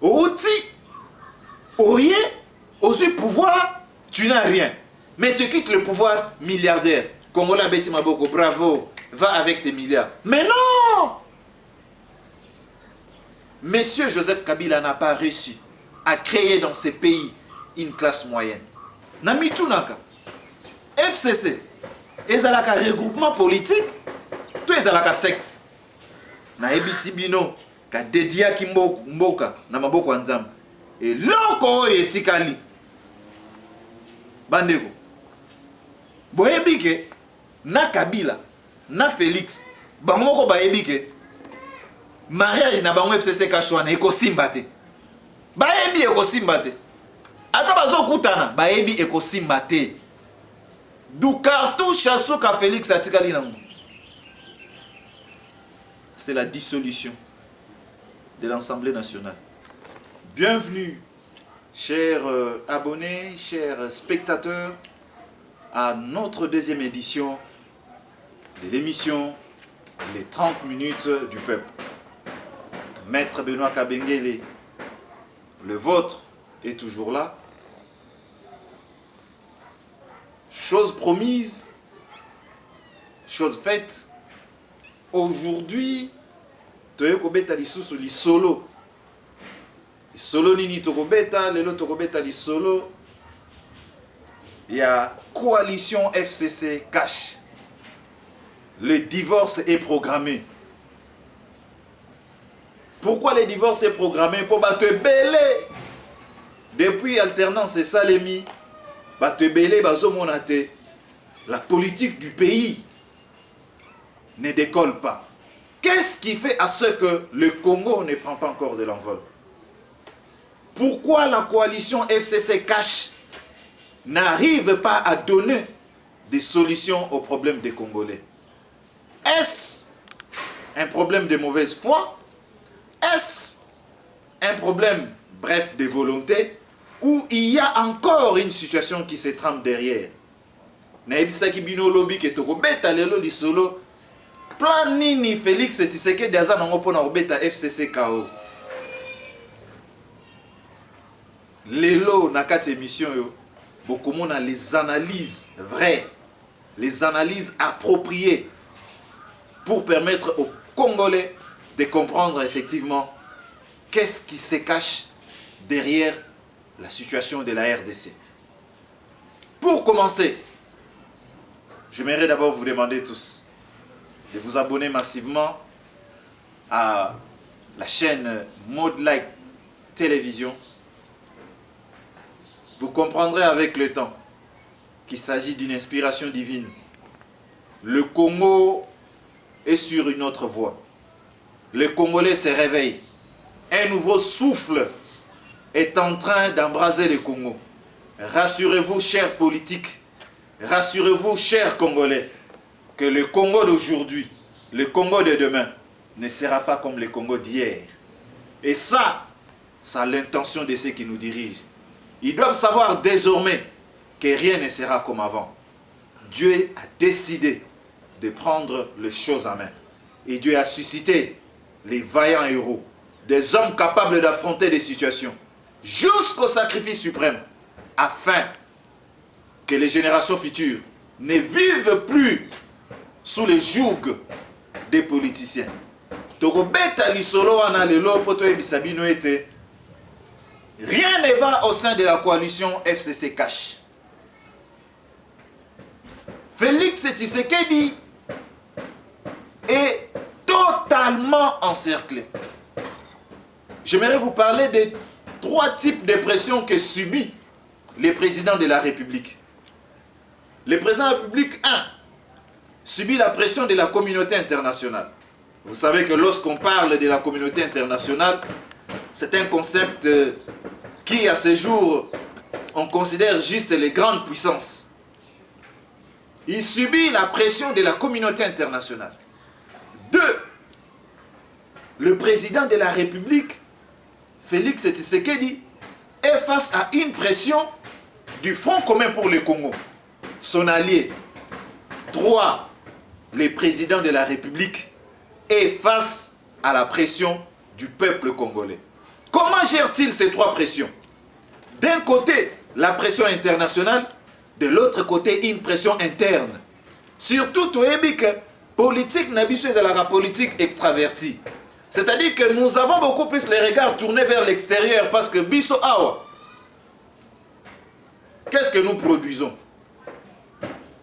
Outi, Oye, aussi pouvoir, tu n'as rien. Mais tu quittes le pouvoir milliardaire. Kongola Beti Maboko, bravo, va avec tes milliards. Mais non! Monsieur Joseph Kabila n'a pas réussi à créer dans ces pays une classe moyenne. Namitunaka, FCC, ezalaka regroupement politique, tout ezalaka secte. Na ebisi bino ka dedia ki mboka na maboko ya Nzambe. Et loko oyo etikali. Bandeko. Boyebi ke na Kabila, na Félix, bango moko bayebi ke mariage na bango FCC kashwana ekosimba te. Bayebi ekosimba te. Ata bazokutana bayebi ekosimba te. Du cartouche asuka Félix atikali nango. C'est la dissolution de l'Assemblée nationale. Bienvenue, chers abonnés, chers spectateurs, à notre deuxième édition de l'émission Les 30 minutes du peuple. Maître Benoît Kabengele, le vôtre est toujours là. Chose promise, chose faite. Aujourd'hui, toyokobeta lisusu li solo. Solo nini tokobeta, lelo tokobeta li solo. Il y a coalition FCC cash. Le divorce est programmé. Pourquoi le divorce est programmé? Pour battre belé. Depuis alternance et Salemi, battre belé bazomonate. La politique du pays ne décolle pas. Qu'est-ce qui fait à ce que le Congo ne prend pas encore de l'envol? Pourquoi la coalition FCC cash n'arrive pas à donner des solutions aux problèmes des Congolais? Est-ce un problème de mauvaise foi? Est-ce un problème, bref, de volonté? Ou il y a encore une situation qui se trame derrière? Naebisaki bino lobby ke tokobeta lelo li solo. Plan nini Félix Tshisekedi aza nango pona kobeta FCC KO? Lelo na kati émission yo bokomona les analyses vraies, les analyses appropriées pour permettre aux Congolais de comprendre effectivement qu'est-ce qui se cache derrière la situation de la RDC. Pour commencer, j'aimerais d'abord vous demander tous de vous abonner massivement à la chaîne Mode Like Télévision. Vous comprendrez avec le temps qu'il s'agit d'une inspiration divine. Le Congo est sur une autre voie. Les Congolais se réveillent. Un nouveau souffle est en train d'embraser le Congo. Rassurez-vous, chers politiques, rassurez-vous, chers Congolais, que le Congo d'aujourd'hui, le Congo de demain, ne sera pas comme le Congo d'hier. Et ça, c'est l'intention de ceux qui nous dirigent. Ils doivent savoir désormais que rien ne sera comme avant. Dieu a décidé de prendre les choses en main. Et Dieu a suscité les vaillants héros, des hommes capables d'affronter des situations, jusqu'au sacrifice suprême, afin que les générations futures ne vivent plus sous le joug des politiciens. Tokobeta lisolo wana lelo poto ebisabino ete rien ne va au sein de la coalition FCC cash. Félix Tshisekedi est totalement encerclé. J'aimerais vous parler des 3 types de pressions que subit le président de la République. Le président de la République 1 subit la pression de la communauté internationale. Vous savez que lorsqu'on parle de la communauté internationale, c'est un concept qui, à ce jour, on considère juste les grandes puissances. Il subit la pression de la communauté internationale. 2. Le président de la République, Félix Tshisekedi, est face à une pression du Front commun pour le Congo, son allié. 3. Le président de la République est face à la pression du peuple congolais. Comment gère-t-il ces trois pressions? D'un côté, la pression internationale, de l'autre côté, une pression interne. Surtout, tu as dit que politique n'a pas la politique extravertie. C'est-à-dire que nous avons beaucoup plus les regards tournés vers l'extérieur parce que biso awa. Qu'est-ce que nous produisons?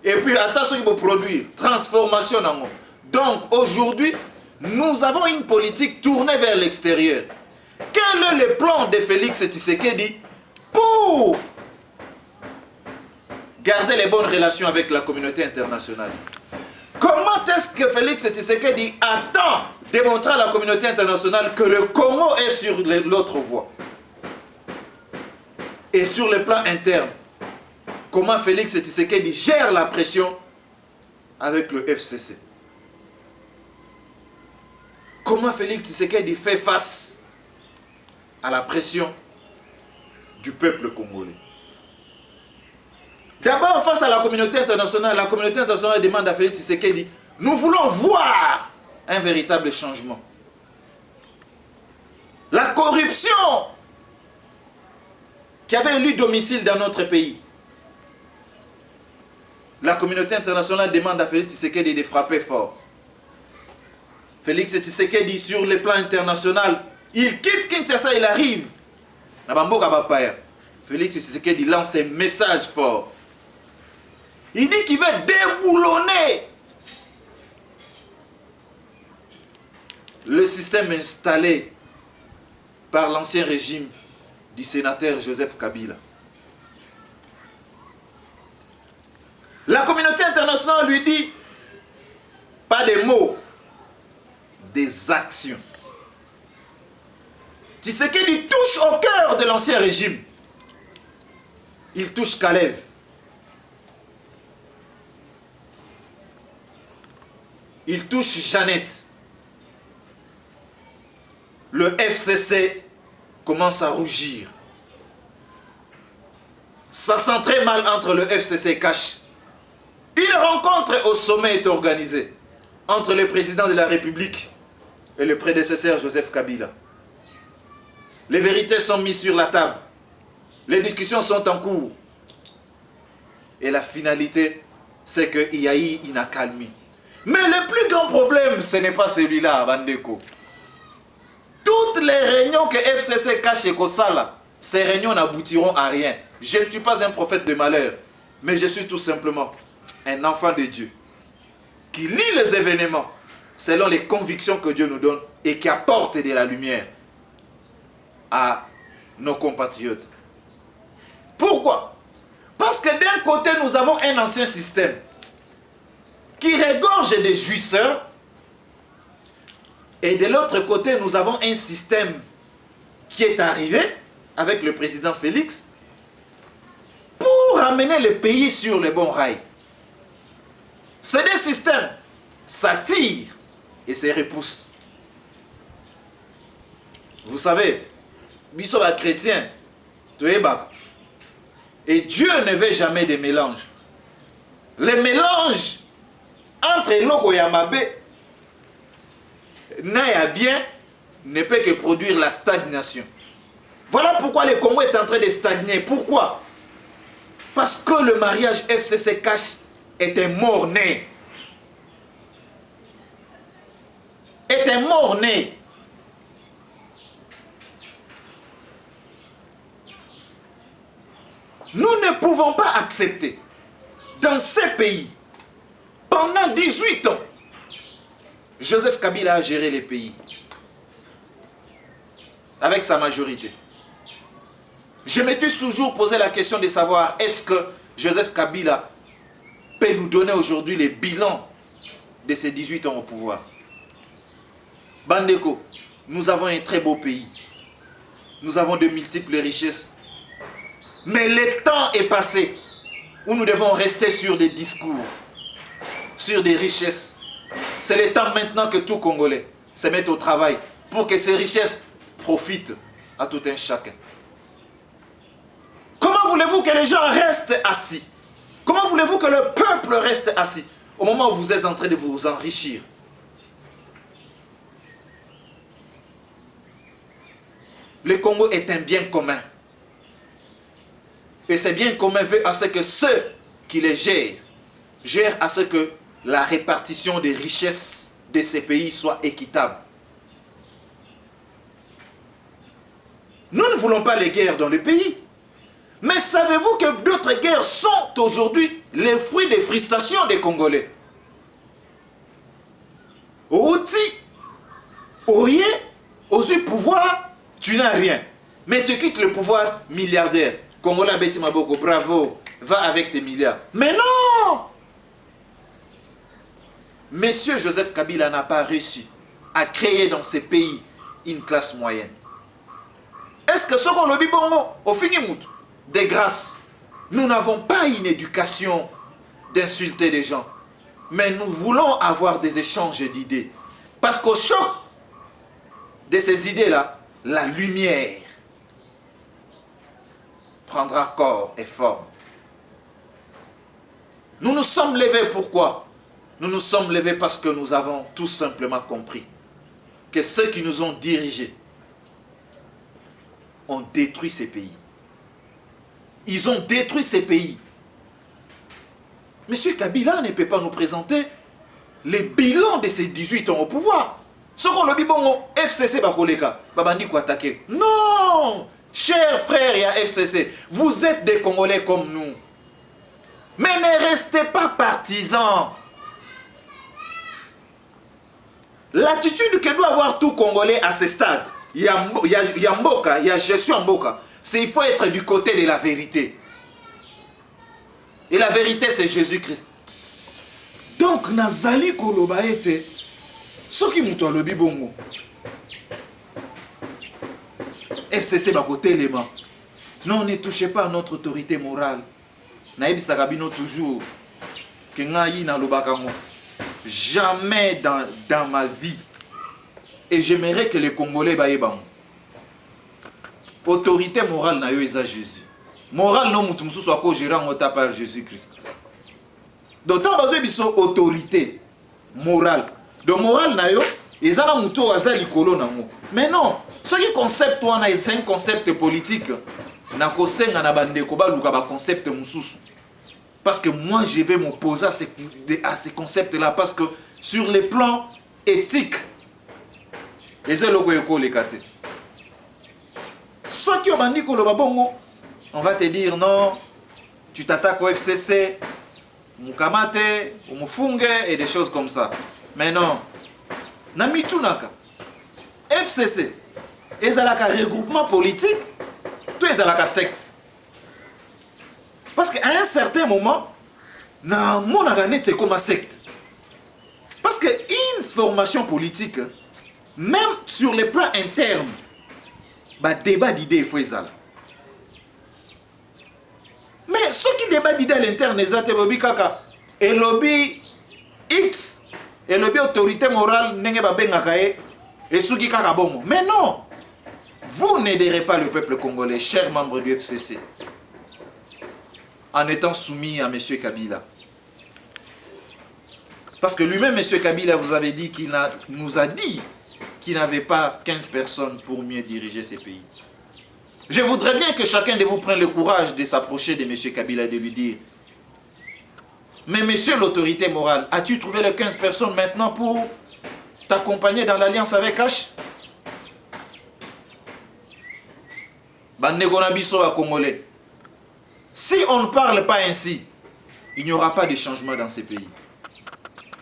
Et puis, attention qu'il faut produire, transformation. Donc, aujourd'hui, nous avons une politique tournée vers l'extérieur. Quel est le plan de Félix Tshisekedi pour garder les bonnes relations avec la communauté internationale? Comment est-ce que Félix Tshisekedi attend de montrer à la communauté internationale que le Congo est sur l'autre voie? Et sur le plan interne, comment Félix Tshisekedi gère la pression avec le FCC? Comment Félix Tshisekedi fait face à la pression du peuple congolais? D'abord, face à la communauté internationale demande à Félix Tshisekedi, nous voulons voir un véritable changement. La corruption qui avait élu domicile dans notre pays. La communauté internationale demande à Félix Tshisekedi de frapper fort. Félix Tshisekedi, sur le plan international, il quitte Kinshasa, il arrive. Félix Tshisekedi lance un message fort. Il dit qu'il veut déboulonner le système installé par l'ancien régime du sénateur Joseph Kabila. La communauté internationale lui dit, pas des mots, des actions. Tshisekedi touche au cœur de l'ancien régime. Il touche Kalev. Il touche Jeannette. Le FCC commence à rougir. Ça sent très mal entre le FCC et Cash. Une rencontre au sommet est organisée entre le président de la République et le prédécesseur Joseph Kabila. Les vérités sont mises sur la table. Les discussions sont en cours. Et la finalité, c'est qu'il y a eu une accalmie. Mais le plus grand problème, ce n'est pas celui-là, Bandeko. Toutes les réunions que FCC cache et Kosala, ces réunions n'aboutiront à rien. Je ne suis pas un prophète de malheur, mais je suis tout simplement un enfant de Dieu qui lit les événements selon les convictions que Dieu nous donne et qui apporte de la lumière à nos compatriotes. Pourquoi? Parce que d'un côté, nous avons un ancien système qui regorge des jouisseurs et de l'autre côté, nous avons un système qui est arrivé avec le président Félix pour amener le pays sur les bons rails. Ces deux systèmes s'attirent et se repoussent. Vous savez, nous sommes chrétiens, et Dieu ne veut jamais de mélange. Le mélange entre Loko et Amabé, Naya bien, ne peut que produire la stagnation. Voilà pourquoi le Congo est en train de stagner. Pourquoi? Parce que le mariage FCC Cash était mort-né. Était mort-né. Nous ne pouvons pas accepter dans ces pays, pendant 18 ans, Joseph Kabila a géré les pays avec sa majorité. Je me suis toujours posé la question de savoir est-ce que Joseph Kabila peut nous donner aujourd'hui les bilans de ces 18 ans au pouvoir. Bandeko, nous avons un très beau pays. Nous avons de multiples richesses. Mais le temps est passé où nous devons rester sur des discours, sur des richesses. C'est le temps maintenant que tout Congolais se mette au travail pour que ces richesses profitent à tout un chacun. Comment voulez-vous que les gens restent assis? Comment voulez-vous que le peuple reste assis au moment où vous êtes en train de vous enrichir? Le Congo est un bien commun. Et ce bien commun veut à ce que ceux qui les gèrent à ce que la répartition des richesses de ces pays soit équitable. Nous ne voulons pas les guerres dans le pays. Mais savez-vous que d'autres guerres sont aujourd'hui les fruits des frustrations des Congolais? Outi, Oye, aux pouvoir, tu n'as rien. Mais tu quittes le pouvoir milliardaire. Congolais Betty Maboko, bravo, va avec tes milliards. Mais non! Monsieur Joseph Kabila n'a pas réussi à créer dans ces pays une classe moyenne. Est-ce que ce qu'on le dit bon, au fini, des grâces, nous n'avons pas une éducation d'insulter les gens, mais nous voulons avoir des échanges d'idées. Parce qu'au choc de ces idées-là, la lumière prendra corps et forme. Nous nous sommes levés, pourquoi? Nous nous sommes levés parce que nous avons tout simplement compris que ceux qui nous ont dirigés ont détruit ces pays. Ils ont détruit ces pays. Monsieur Kabila ne peut pas nous présenter les bilans de ces 18 ans au pouvoir. Ce qu'on le dit bon, FCC Bakoleka, Babandi ko attaquer. Non, chers frères et à FCC, vous êtes des Congolais comme nous. Mais ne restez pas partisans. L'attitude que doit avoir tout Congolais à ce stade, il y a Mboka, il y a gestion Mboka, c'est il faut être du côté de la vérité. Et la vérité, c'est Jésus-Christ. Donc, Nazali Koloba était ce qui m'a dit bongo. FCC Bakoté Lema. Non, ne touchez pas à notre autorité morale. Naïb Sakabino toujours. Que Ngaï na Lobakango. Jamais dans ma vie. Et j'aimerais que les Congolais baïbang. Autorité morale na yo eza Jésus. Morale non mutu mususu ako gérant ota par Jésus-Christ. D'autant que vous avez autorité morale. De morale na yo ezana mutu aza likolo nango. Mais non, ce qui concept toi c'est un concept politique. Na kosenga na bandeko ba luka ba concept mususu. Parce que moi je vais m'opposer à ces concepts là parce que sur les plans éthiques les eloko yeko lekate. Ceux qui ont bandi koloba bongo, on va te dire non, tu t'attaques au FCC, Mukamate, ou Mufunge et des choses comme ça. Mais non, Namitunaka, FCC, ezalaka regroupement politique, tout ezalaka secte. Parce qu'à un certain moment, na mon arane c'est comme un secte. Parce qu'une formation politique, même sur les plans internes, bah débat d'idées il faut ça. Mais ceux qui débattent d'idées à l'interne, les lobby kaka, et lobby X, et lobby autorité morale, n'enge ba bengakae, et ceux qui kaka bongo. Mais non, vous n'aiderez pas le peuple congolais, chers membres du FCC, en étant soumis à M. Kabila. Parce que lui-même, M. Kabila, vous avez dit qu'il nous a dit qu'il n'avait pas 15 personnes pour mieux diriger ces pays. Je voudrais bien que chacun de vous prenne le courage de s'approcher de M. Kabila et de lui dire: mais monsieur l'autorité morale, as-tu trouvé les 15 personnes maintenant pour t'accompagner dans l'alliance avec H? Congolais. Si on ne parle pas ainsi, il n'y aura pas de changement dans ces pays.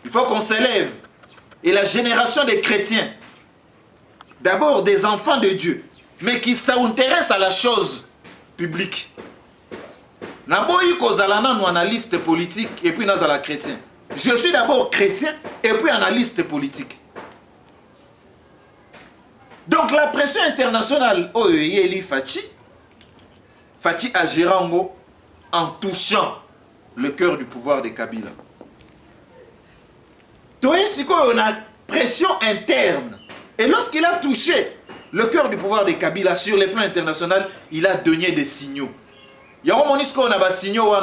Il faut qu'on s'élève. Et la génération des chrétiens, d'abord des enfants de Dieu, mais qui s'intéressent à la chose publique. Naboyi kozalana nous analyste politique et puis nazala chrétien. Je suis d'abord chrétien et puis analyste politique. Donc la pression internationale, Oyeyeli Fachi Agirango, en touchant le cœur du pouvoir de Kabila. Toyesiko, on a pression interne. Et lorsqu'il a touché le cœur du pouvoir de Kabila sur les plans internationaux, il a donné des signaux. Il y a un signaux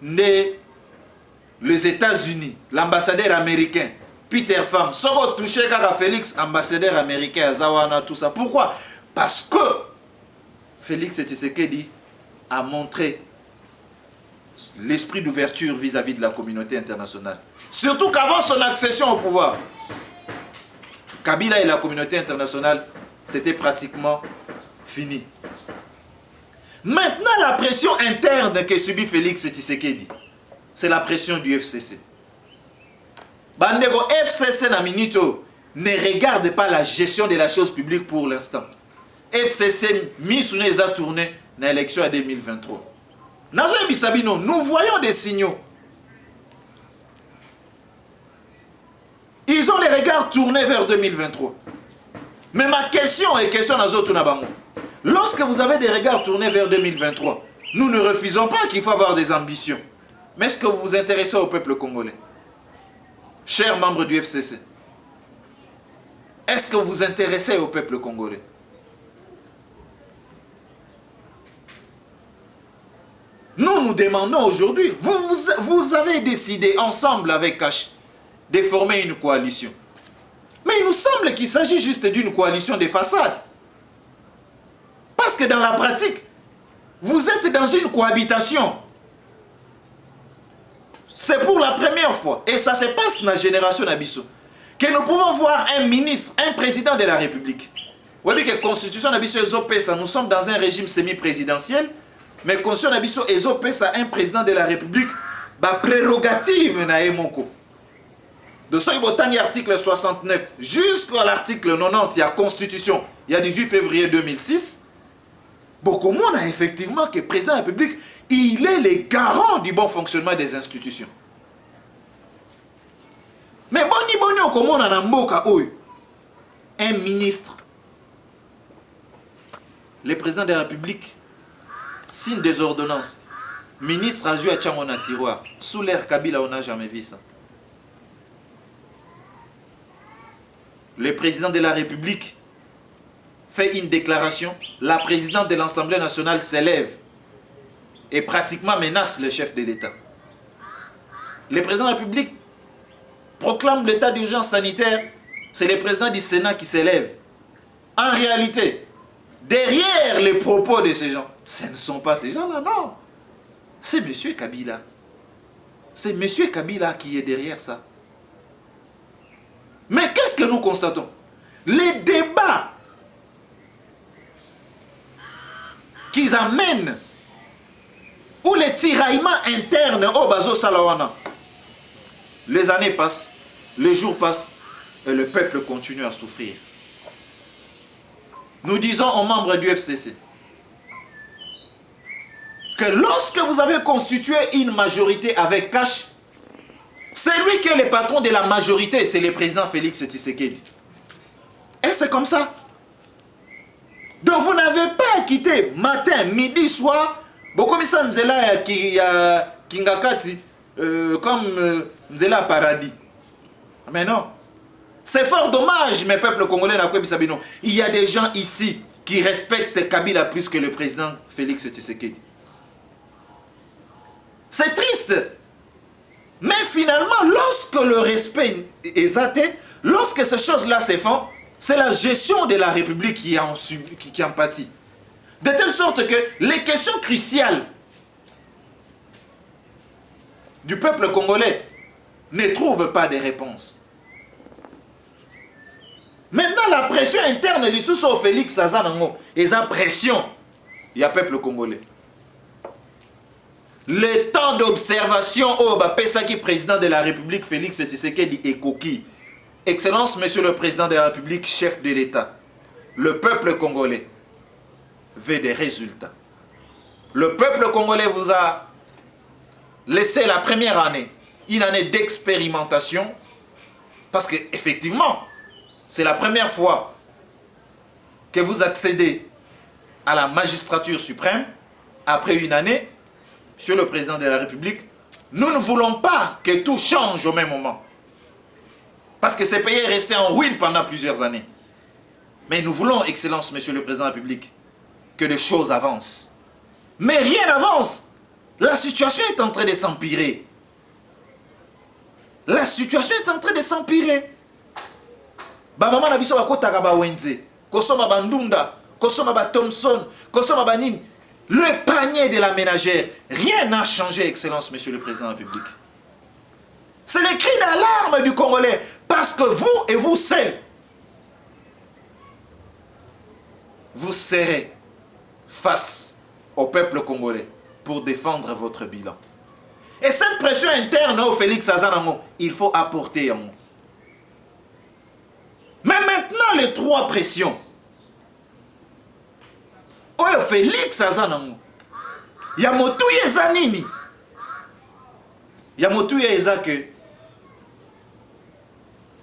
les États-Unis, l'ambassadeur américain, Peter Pham, Soro touché Kaka Félix, ambassadeur américain, Zawana, tout ça. Pourquoi? Parce que Félix Tshisekedi a montré l'esprit d'ouverture vis-à-vis de la communauté internationale. Surtout qu'avant son accession au pouvoir, Kabila et la communauté internationale, c'était pratiquement fini. Maintenant, la pression interne que subit Félix Tshisekedi, c'est la pression du FCC. Bandego FCC na minito ne regarde pas la gestion de la chose publique pour l'instant. FCC mis a tourné dans l'élection à 2023. Nous voyons des signaux. Ils ont les regards tournés vers 2023. Mais ma question est question à Zotunabango. Lorsque vous avez des regards tournés vers 2023, nous ne refusons pas qu'il faut avoir des ambitions. Mais est-ce que vous vous intéressez au peuple congolais? Chers membres du FCC, est-ce que vous vous intéressez au peuple congolais? Nous demandons aujourd'hui, vous avez décidé ensemble avec Kash de former une coalition. Mais il nous semble qu'il s'agit juste d'une coalition de façade. Parce que dans la pratique, vous êtes dans une cohabitation. C'est pour la première fois, et ça se passe dans la génération d'Abisso, que nous pouvons voir un ministre, un président de la République. Vous voyez que la constitution d'Abisso et nous sommes dans un régime semi-présidentiel, mais la constitution d'Abisso et un président de la République, prérogative na emoko. De ce article 69 jusqu'à l'article 90, il y a constitution, il y a 18 février 2006. Beaucoup de monde a effectivement que le président de la République, il est le garant du bon fonctionnement des institutions. Mais un ministre, le président de la République signe des ordonnances. Ministre a joué à Tchamon à tiroir. Sous l'ère Kabila, on n'a jamais vu ça. Le président de la République fait une déclaration, la présidente de l'Assemblée nationale s'élève et pratiquement menace le chef de l'État. Le président de la République proclame l'état d'urgence sanitaire, c'est le président du Sénat qui s'élève. En réalité, derrière les propos de ces gens, ce ne sont pas ces gens-là, non. C'est M. Kabila. C'est M. Kabila qui est derrière ça. Mais qu'est-ce que nous constatons? Les débats qu'ils amènent ou les tiraillements internes au Bazo Salawana. Les années passent, les jours passent et le peuple continue à souffrir. Nous disons aux membres du FCC que lorsque vous avez constitué une majorité avec Kash, c'est lui qui est le patron de la majorité, c'est le président Félix Tshisekedi. Et c'est comme ça. Donc vous n'avez pas quitté matin, midi, soir, beaucoup de Nzela Kingakati comme Nzela Paradis. Mais non. C'est fort dommage, mes peuples congolais, il y a des gens ici qui respectent Kabila plus que le président Félix Tshisekedi. C'est triste. Mais finalement, lorsque le respect est zaté, lorsque ces choses-là se font, c'est la gestion de la République qui en pâtit. De telle sorte que les questions cruciales du peuple congolais ne trouvent pas de réponse. Maintenant, la pression interne de l'Issousso Félix Azanango, et sa pression, il y a peuple congolais. Le temps d'observation au Pesaki, président de la République, Félix Tshisekedi et Koki. Excellence, Monsieur le Président de la République, chef de l'État. Le peuple congolais veut des résultats. Le peuple congolais vous a laissé la première année, une année d'expérimentation, parce que effectivement, c'est la première fois que vous accédez à la magistrature suprême après une année. Monsieur le Président de la République, nous ne voulons pas que tout change au même moment. Parce que ce pays est resté en ruine pendant plusieurs années. Mais nous voulons, Excellence, Monsieur le Président de la République, que les choses avancent. Mais rien n'avance. La situation est en train de s'empirer. La situation est en train de s'empirer. Maman na biso bakota ka ba wenze. Kosoma bandunda, kosomba ba Thomson, kosomba ba nini. Le panier de la ménagère, rien n'a changé, Excellence, Monsieur le Président de la République. C'est le cri d'alarme du Congolais, parce que vous et vous seuls, vous serez face au peuple congolais pour défendre votre bilan. Et cette pression interne au Félix Azanango, il faut apporter en nous. Mais maintenant, les trois pressions. Au Félix Azanango, Yamotouye Zanini. Yamotouye Eza que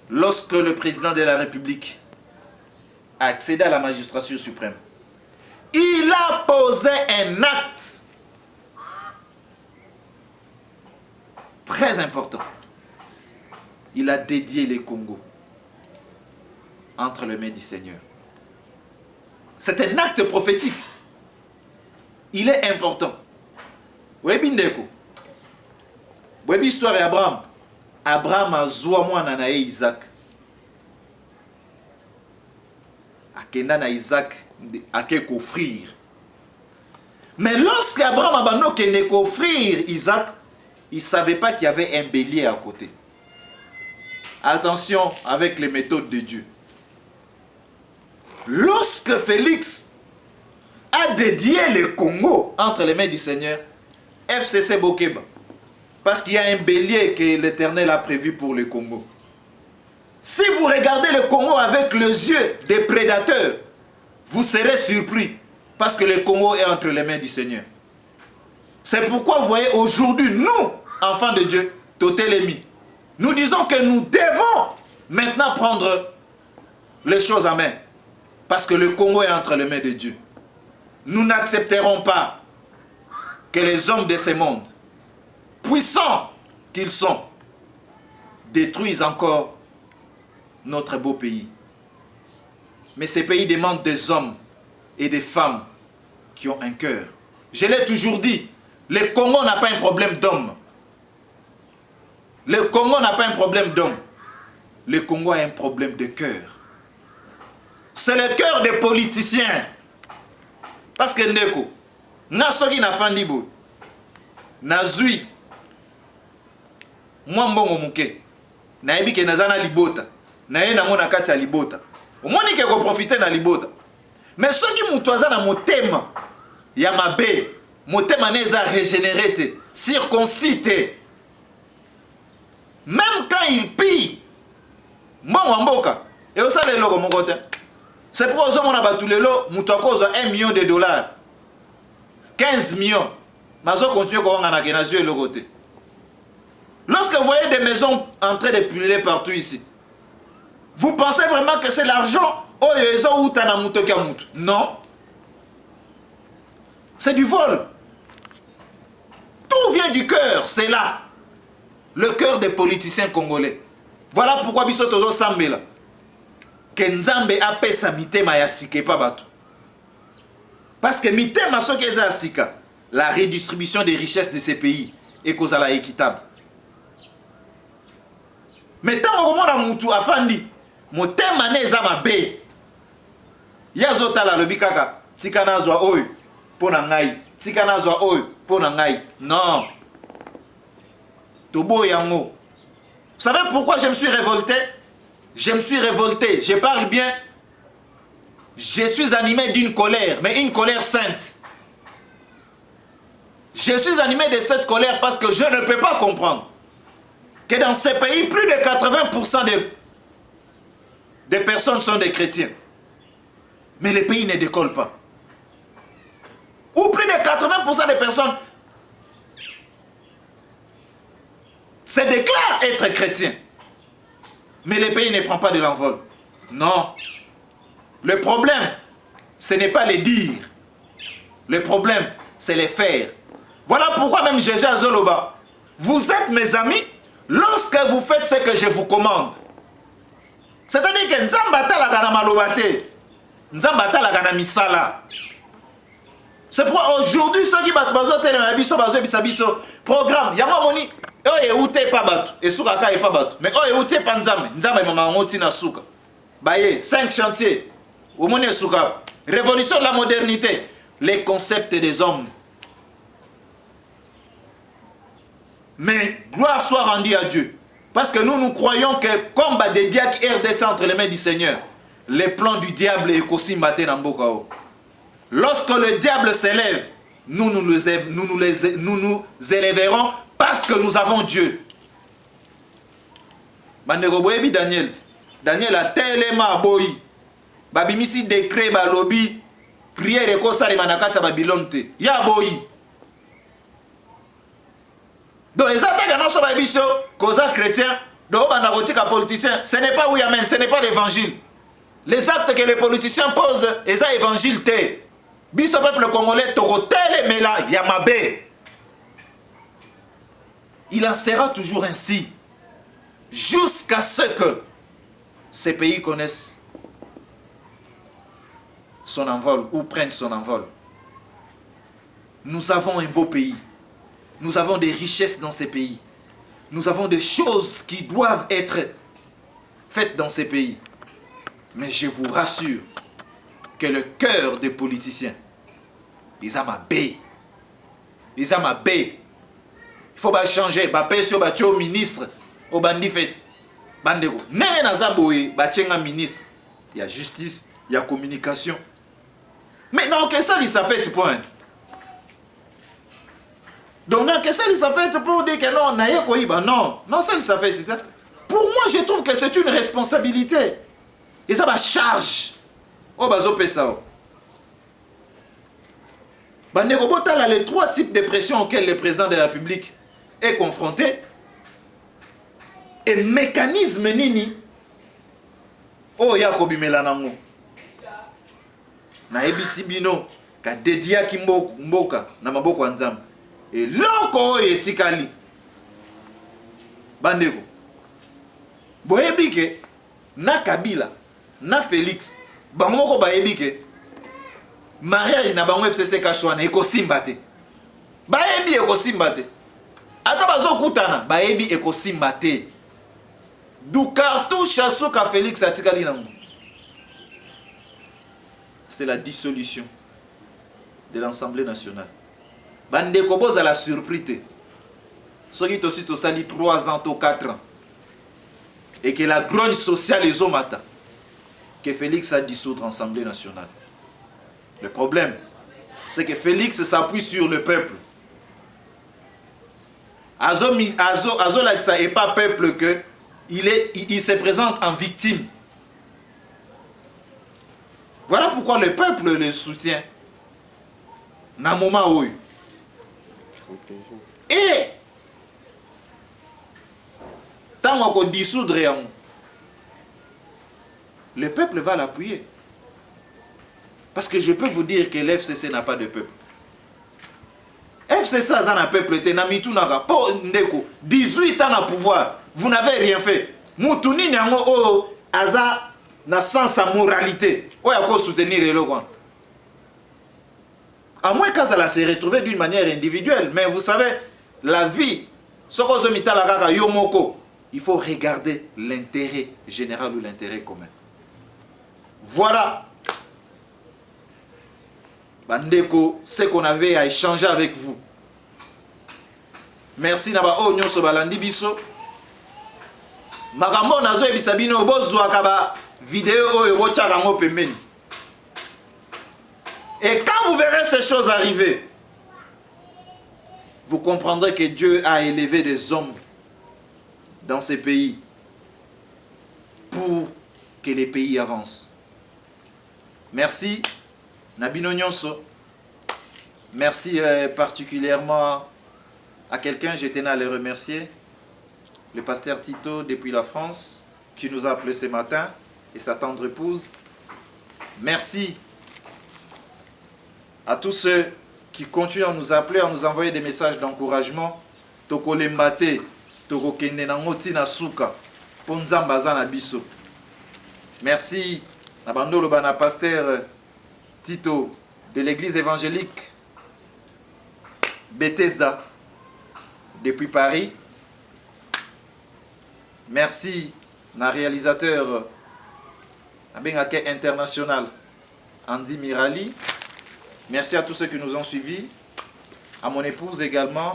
lorsque le président de la République a accédé à la magistrature suprême, il a posé un acte très important. Il a dédié les Congos entre les mains du Seigneur. C'est un acte prophétique. Il est important. Webi ndeko. Webi histoire d'Abraham. Abraham a zoua mwana na Isaac. Akenda na Isaac ake offrir. Mais lorsque Abraham a abandonné offrir Isaac, il ne savait pas qu'il y avait un bélier à côté. Attention avec les méthodes de Dieu. Lorsque Félix a dédié le Congo entre les mains du Seigneur, FCC Bokeba, parce qu'il y a un bélier que l'Éternel a prévu pour le Congo. Si vous regardez le Congo avec les yeux des prédateurs, vous serez surpris, parce que le Congo est entre les mains du Seigneur. C'est pourquoi vous voyez aujourd'hui, nous, enfants de Dieu, Totélémi, nous disons que nous devons maintenant prendre les choses en main. Parce que le Congo est entre les mains de Dieu. Nous n'accepterons pas que les hommes de ce monde, puissants qu'ils sont, détruisent encore notre beau pays. Mais ce pays demande des hommes et des femmes qui ont un cœur. Je l'ai toujours dit, le Congo n'a pas un problème d'homme. Le Congo n'a pas un problème d'homme. Le Congo a un problème de cœur. C'est le cœur des politiciens. Parce que ndeko, na soki na fandibo, na zui, mwa mbongo muke, na ebi ke nazana libota, na ye nango na kati ya libota. Omoni ke ko profiter na libota. Mais soki mutu aza na motema ya mabe, motema neza régénéré te, circoncis te. Même quand il pille, mbongo mboka, et au sale loko moko te. C'est pour ça qu'on a battu le lot, nous avons 1 million de dollars. 15 millions. Mais on continue à faire le côté. Lorsque vous voyez des maisons en train de brûler partout ici, vous pensez vraiment que c'est l'argent? Non. C'est du vol. Tout vient du cœur, c'est là. Le cœur des politiciens congolais. Voilà pourquoi Bissotozo Sambela. Que Nzambe apesa mitema ya sike pa bato. Parce que mitema soki eza sika, la redistribution des richesses de ces pays est kozala équitable. Mais tant que mona mutu afandi, motema ne eza mabe. Ya zotala lobi kaka, tika nazwa oyo pona ngai, tika nazwa oyo pona ngai. Non. Tobo yango. Vous savez pourquoi je me suis révolté? Je me suis révolté, je parle bien. Je suis animé d'une colère, mais une colère sainte. Je suis animé de cette colère parce que je ne peux pas comprendre que dans ces pays, plus de 80% des personnes sont des chrétiens. Mais le pays ne décolle pas. Ou plus de 80% des personnes se déclarent être chrétiens. Mais le pays ne prend pas de l'envol. Non. Le problème, ce n'est pas les dire. Le problème, c'est les faire. Voilà pourquoi même Gégé Azoloba, vous êtes mes amis lorsque vous faites ce que je vous commande. C'est-à-dire que Nzambata la gana malobate, Nzambata la gana misala. C'est pourquoi aujourd'hui, ceux qui battent bazo télé na biso bazo bisabiso programme, yama moni. Oye ute pa batu, et souka ka e pa batu. Mais oye ute pa nzambe, nzambe mama ngoti na souka. Baye, 5 chantiers. Omoni souka. révolution de la modernité, les concepts des hommes. Mais gloire soit rendue à Dieu. Parce que nous croyons que comme des diacres RDC entre les mains du Seigneur, les plans du diable est aussi maté dans Bokao. Lorsque le diable s'élève, nous nous élèverons parce que nous avons Dieu. Daniel. Daniel a tellement boy. Babimisi décret balobi prière et kosa les manakata Babylone te. Ya boy. Donc les attaques à nos babiso, causa chrétien, donc banagotika politicien, ce n'est pas oui amen, ce n'est pas l'évangile. Les actes que les politiciens posent, et ça évangile te. Biso peuple congolais torotele mela yamabe. Il en sera toujours ainsi. Jusqu'à ce que ces pays connaissent son envol ou prennent son envol. Nous avons un beau pays. Nous avons des richesses dans ces pays. Nous avons des choses qui doivent être faites dans ces pays. Mais je vous rassure que le cœur des politiciens, ils ont ma baie. Ils ont ma baie. Il faut changer. Il faut ministre. Au bandi fait. Bandego. N'est naza boye. Batchenga ministre. Il y a justice. Il y a communication. Mais non, que ça, ça fait point. Donc, non, que ça, ça fait pour dire que non, naïe koiba. Non, non, ça fait. Pour moi, je trouve que c'est une responsabilité. Et ça va charge. Oh, bazo pesao. Bandego botala les 3 types de pression auxquels le président de la République est confronté. Et mécanisme nini. Oh, yakobi melanango. Na ebisi bino ka dedia ki mboka na maboko ya Nzambe. Et loko etikali. Bandeko. Boyebike na Kabila, na Félix, bango moko bayebike mariage na bango FCC Kashwana ekosimba te. Bayebi ekosimba te. Ata bazo kutana bayebi ekosimba te. Du cartouche à Souka Félix atikali nango. C'est la dissolution de l'Assemblée nationale. Bande Koboz à la surprise. Ce qui est aussi sali 3 ans ou 4 ans. Et que la grogne sociale est au matin. Que Félix a dissoudre l'Assemblée nationale. Le problème, c'est que Félix s'appuie sur le peuple. Azo Laksa n'est pas peuple que il se présente en victime. Voilà pourquoi le peuple le soutient. Dans un moment où. Et tant qu'on dissoudre, le peuple va l'appuyer. Parce que je peux vous dire que l'FCC n'a pas de peuple. FCC a un peuple, 18 ans à pouvoir. Vous n'avez rien fait. Moutouni Nyango Aza n'a sans sa moralité. Où est-ce soutenir le loin? À moins qu'elle se retrouve d'une manière individuelle. Mais vous savez, la vie, il faut regarder l'intérêt général ou l'intérêt commun. Voilà. Bandeko, ce qu'on avait à échanger avec vous. Merci Naba Onyo Sobalandi Biso. Magambo nazo ebisabino bozwa kaba vidéo oyo bocharango pembeni. Et quand vous verrez ces choses arriver, vous comprendrez que Dieu a élevé des hommes dans ces pays pour que les pays avancent. Merci Nabino Nyonso. Merci particulièrement à quelqu'un, je tenais à le remercier, le pasteur Tito depuis la France, qui nous a appelé ce matin, et sa tendre épouse. Merci à tous ceux qui continuent à nous appeler, à nous envoyer des messages d'encouragement. Toko lembate, toko kende na ngoti na suka, ponzamba za na biso. Merci à Bandolo Bana pasteur Tito de l'église évangélique Bethesda depuis Paris. Merci à réalisateur Abengake International Andy Mirali. Merci à tous ceux qui nous ont suivis. À mon épouse également,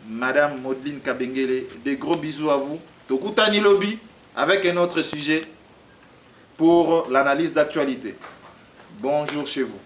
Madame Maudeline Kabengele. Des gros bisous à vous. Tokutani Lobby avec un autre sujet pour l'analyse d'actualité. Bonjour chez vous.